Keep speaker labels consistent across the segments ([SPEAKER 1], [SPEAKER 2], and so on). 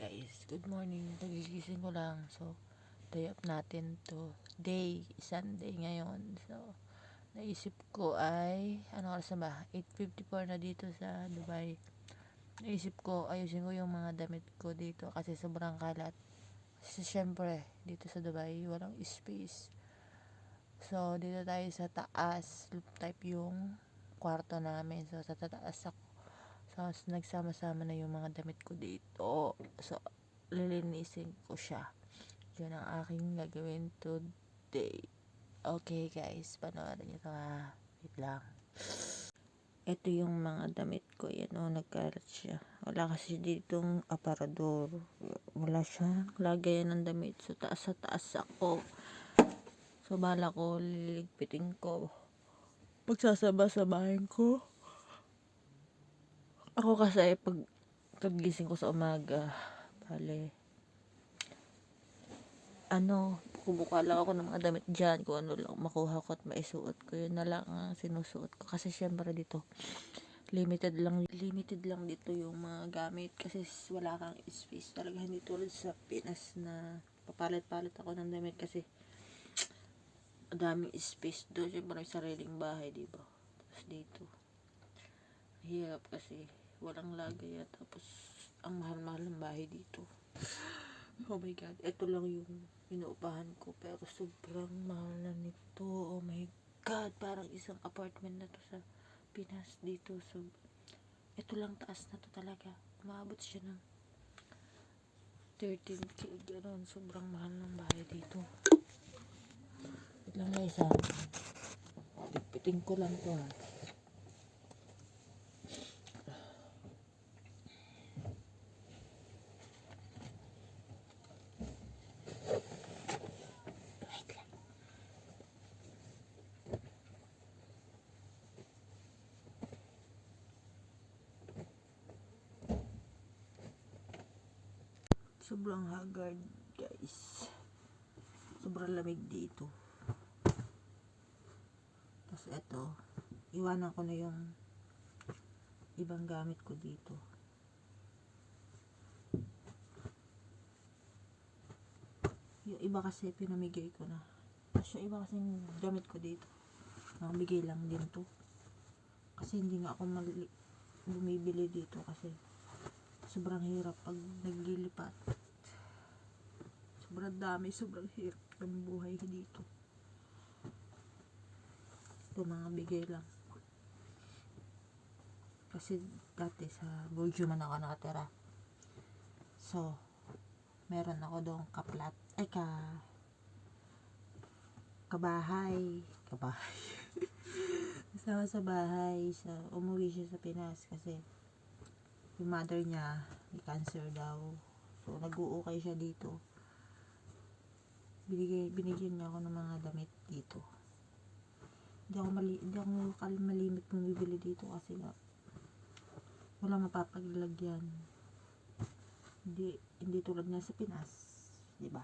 [SPEAKER 1] Guys, good morning. Pagigising ko lang. So, day up natin to. Sunday ngayon. So, naisip ko ay, ano oras na ba? 8:54 na dito sa Dubai. Naisip ko, ayusin ko yung mga damit ko dito kasi sobrang kalat. Kasi syempre, dito sa Dubai, walang space. So, dito tayo sa taas. Loop type yung kwarto namin. So, sa taas ako. So, nagsama-sama na yung mga damit ko dito. So, lilinisin ko siya. Yun ang aking gagawin today. Okay guys, panoorin nyo ito ha. Wait lang. Ito yung mga damit ko. Yan o, nagkalat siya. Wala kasi ditong aparador. Wala siya. Lagayan ng damit. So, taas sa taas ako. So, bala ko, liligpitin ko. Pagsasaba-sabahin ko. Ako kasi, paggising ko sa umaga, buka lang ako ng mga damit dyan, kung ano lang makuha ko at maisuot ko, yun na lang ang sinusuot ko, kasi syempre dito limited lang dito yung mga gamit, kasi wala kang space talaga, hindi tulad sa Pinas na papalit-palit ako ng damit, kasi daming space doon, syempre may sariling bahay, diba? Tapos dito hirap kasi walang lagay, tapos ang mahal-mahal ng bahay dito. Oh my god, ito lang yung inuupahan ko, pero sobrang mahal na nito. Oh my god, parang isang apartment na to sa Pinas dito. So, ito lang taas na to talaga. Umabot siya ng 13K, gano'n. Sobrang mahal ng bahay dito. Wait lang guys ha. Pipiting ko lang to ha. Sobrang haggard guys, sobrang lamig dito. Tapos eto, iwanan ko na yung ibang gamit ko dito. Yung iba kasi pinamigay ko na. Tapos yung iba kasi gamit ko dito, nakabigay lang din to, kasi hindi nga ako bumibili dito kasi sobrang hirap pag naglilipat. Sobrang dami, sobrang hirap ng buhay dito. Ito mga bigay lang. Kasi dati sa Bojo man ako nakatira. So, meron ako doon kabahay. Kasama sa bahay. Umuwi siya sa Pinas kasi yung mother niya may cancer daw. So, nag-uukay siya dito. Binigyan niya ako ng mga damit dito. Hindi ako malimit kung bibili dito kasi nga wala mapapaglagyan. Hindi tulad nga sa Pinas, diba?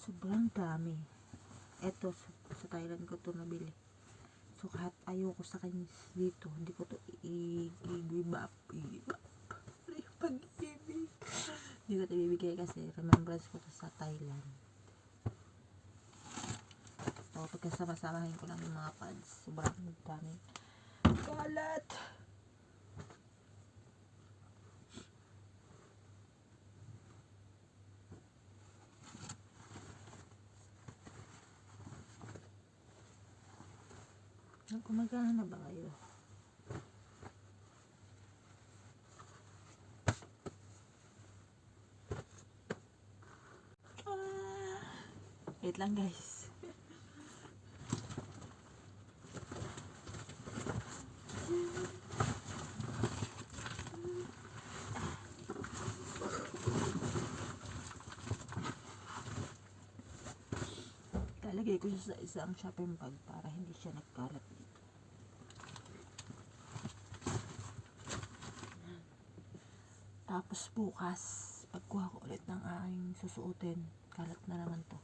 [SPEAKER 1] Sobrang dami. Eto sa Thailand ko to nabili. So kahit ayoko sa kanya dito, hindi ko to i-give up. Pag-ibig. Hindi ko to ibibigay kasi remembrance ko to sa Thailand. So pagkasama-samahin ko lang yung mga pads. Sobrang dami. Kalat! Kumagahan na ba kayo? Wait lang guys. Lalagay ko siya sa isang shopping bag para hindi siya nagkalat dito. Tapos bukas, pagkuha ko ulit ng aking susuotin, kalat na naman to.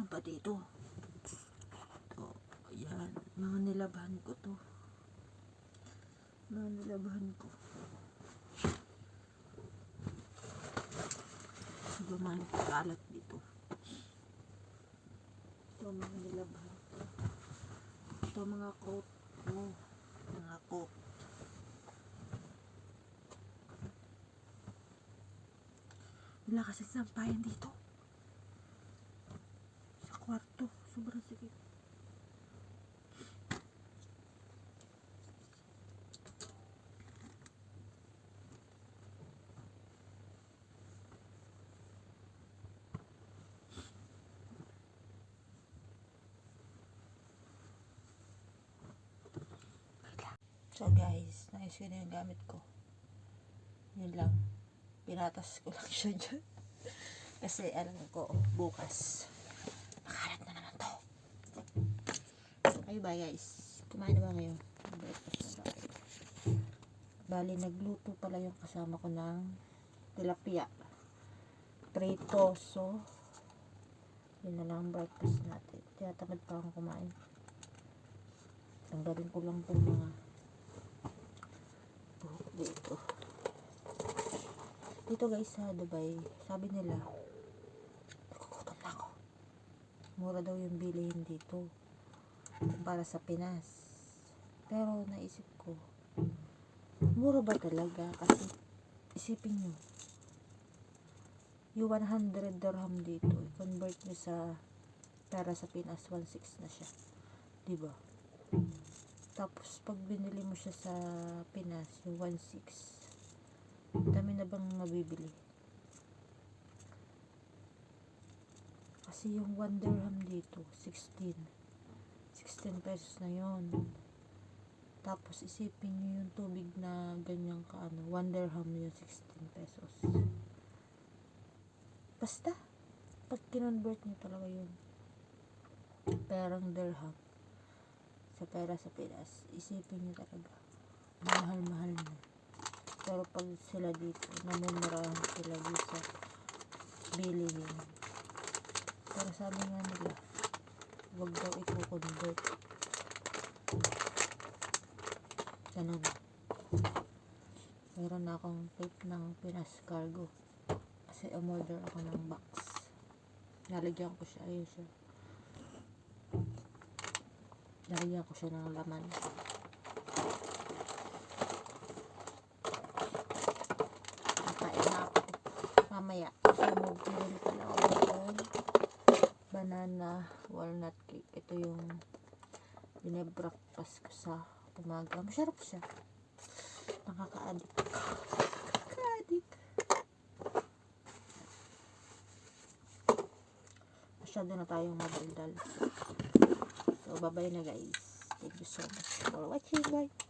[SPEAKER 1] pa dito. Ito, ayan. Mga nilabhan ko to. Mga nilabhan ko. Siguro mga kalat dito. Ito mga nilabhan ko. Ito mga coat ko. Mga coat. Wala kasi sampayan dito. Sa kwarto. Sobrang sikip. So guys, nais ko na yung gamit ko. Yun lang. Pinatas ko lang siya dyan. Kasi alam ko, bukas makalat na naman to. Kayo ba guys? Kumain na ba kayo? Breakfast na ba kayo? Bali, nagluto pala yung kasama ko ng tilapia. Prito. So, yun na lang breakfast natin. Tiyatamad pa akong kumain. Tanggalin ko lang itong mga buhok dito. Dito guys sa Dubai, sabi nila, nagugutom na ako. Mura daw yung bilihin dito para sa Pinas. Pero naisip ko, mura ba talaga? Kasi isipin nyo, yung 100 dirham dito, i-convert nyo sa pera sa Pinas, 1.6 na siya. Diba? Tapos pag binili mo siya sa Pinas, yung 1.6, dami na bang mabibili? Kasi yung 1 dirham dito, 16 pesos na yon. Tapos isipin nyo yung tubig na ganyang kaano, 1 dirham yung 16 pesos. Basta, pag kinonvert nyo talaga yung perang dirham sa pera sa Pinas, isipin nyo talaga, mahal-mahal na. Pero pag sila dito, namumurahan sila dito sa bilihin. Pero sabi nga nila, wag daw i-convert. Ganun. Meron na akong tape ng Pinas Cargo. Kasi umorder ako ng box. Nalagyan ko siya. Ayun siya. Nalagyan ko siya ng laman. Kain na ako. Mamaya. Pinili pala ako ng banana walnut cake. Ito yung binebreakfast ko sa umaga. Masarap siya. Nakaka-addict. Nakaka-addict. Masyado na tayong madaldal. So, bye-bye na guys. Thank you so much for watching. Bye.